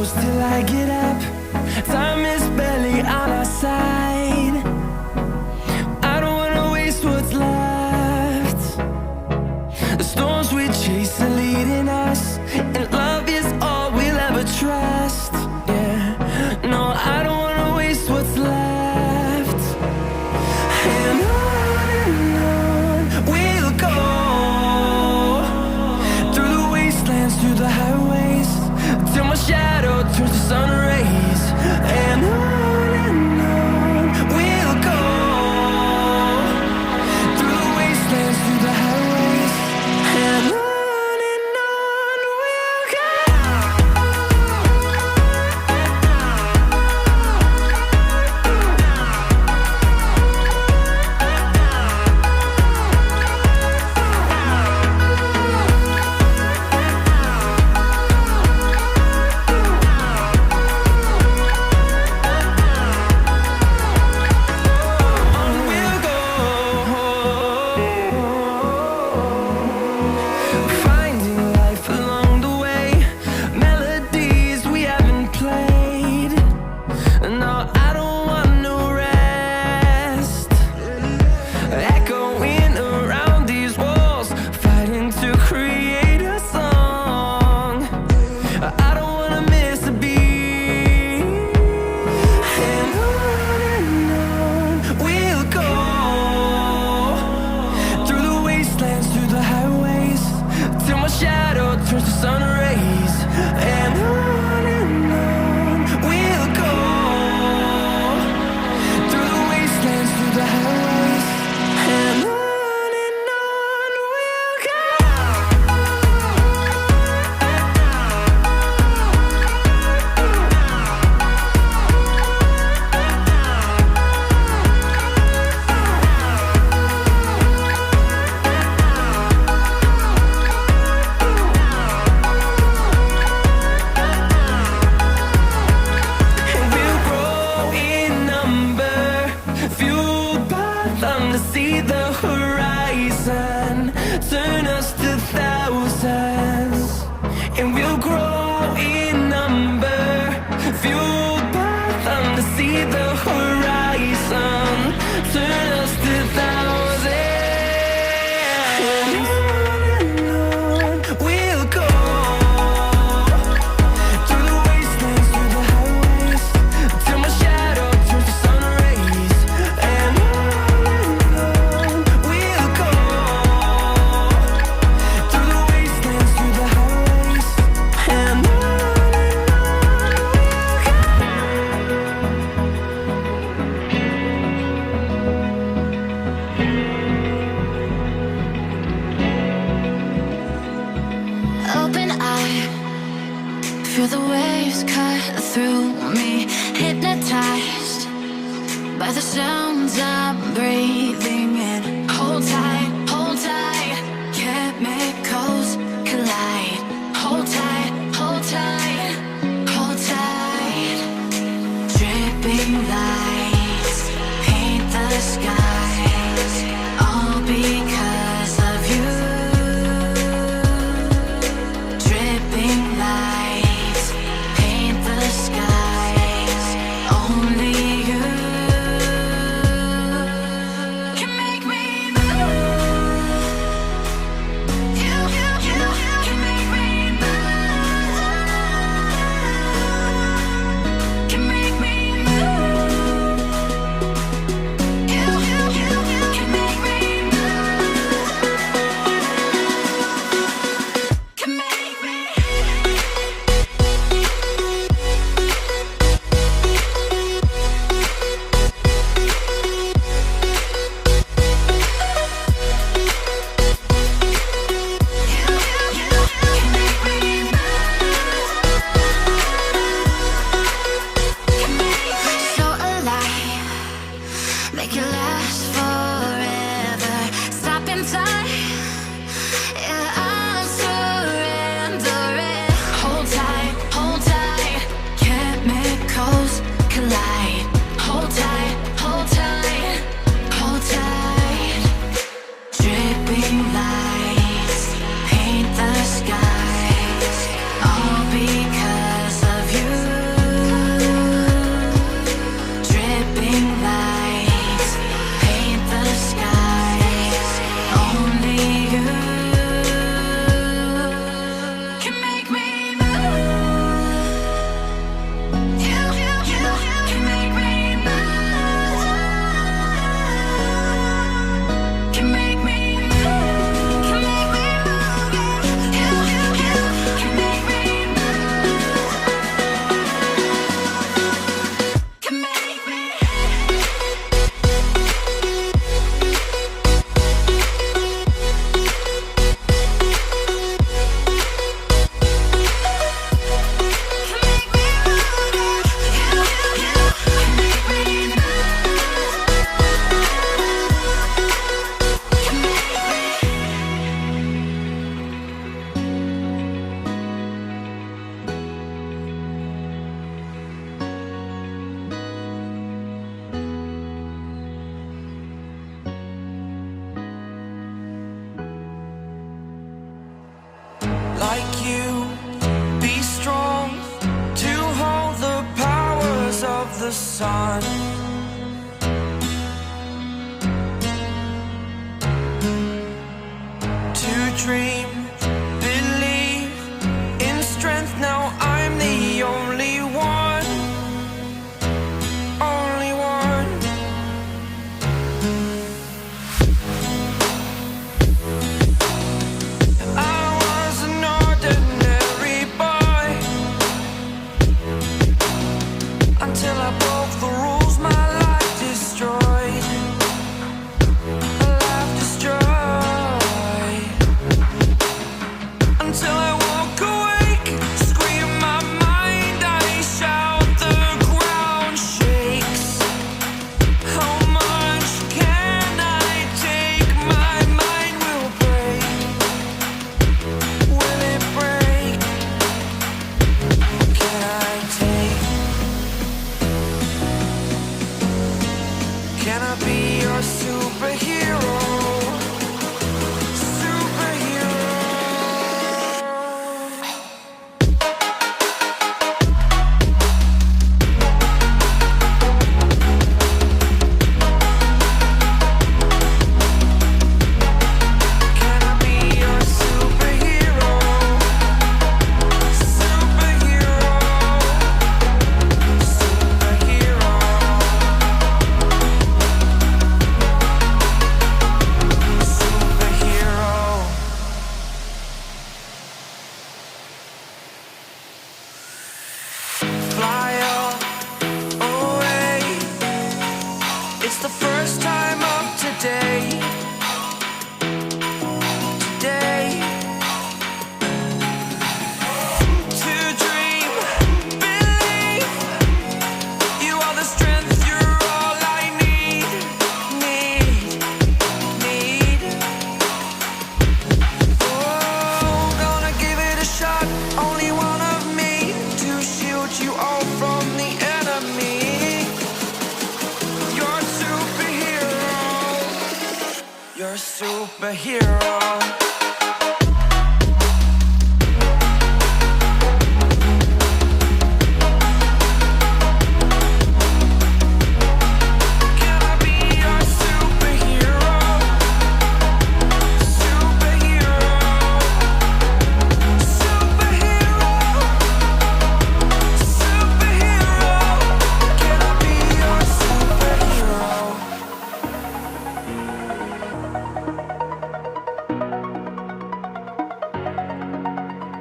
close till I get up. Time is barely on our side. I don't wanna waste what's left. The storms we chase are leading us, and love is all we'll ever trust. Yeah, no, I don't wanna waste what's left. And on we'll go, through the wastelands, through the highways, till my shadow turns to sun rays. And on we'll go, through the wastelands, through the highways, and on we'll go. Finding life along the way, melodies we haven't played. No, I don't want no rest. Echoing around these walls, fighting to create a song. I don't wanna miss a beat. And on we'll go, through the wastelands, through the highways, till my shadow turns to sun rays. And on we'll go, through the wastelands, through the highways, and on we'll go. And we'll grow in number, fueled by them to see the horizon, turn us to thousands. And we'll grow in number, fueled by them to see the horizon, turn us to thousands. And on we'll go, through the wastelands, through the highways, till my shadow turns to sun rays. And on we'll go, through the wastelands, through the highways, and on we'll go. Open eye, feel the waves cut through me, hypnotized by the sounds I'm breathing in. Hold tight, chemicals collide. Hold tight, hold tight, hold tight. Dripping lights paint the skies, all because of you. Dripping lights paint the skies, only you can make me move. You can make me move. Can make me move. You can make me move. Can make me. So alive, make it last forever. Stop in time, yeah, I'm surrendering. Hold tight, chemicals collide. Hold tight, hold tight, hold tight. Dripping lights paint the skies, all because of you. sun. To dream, believe in strength. Now I'm the only one, only one. I was an ordinary boy until I broke the rules. My life destroyed, a life destroyed. Until I walk awake, scream my mind, I shout, the ground shakes. How much can I take? My mind will break. Will it break? Can I take? Can I be your superhero? Superhero. Can I be your superhero? Superhero. Superhero. Superhero. Fly away. It's the first time of today. Today. To dream, believe. You are the strength, you're all I need. Need. Oh, gonna give it a shot. Only one of me to shield you all from the enemy. You're a superhero. You're a superhero.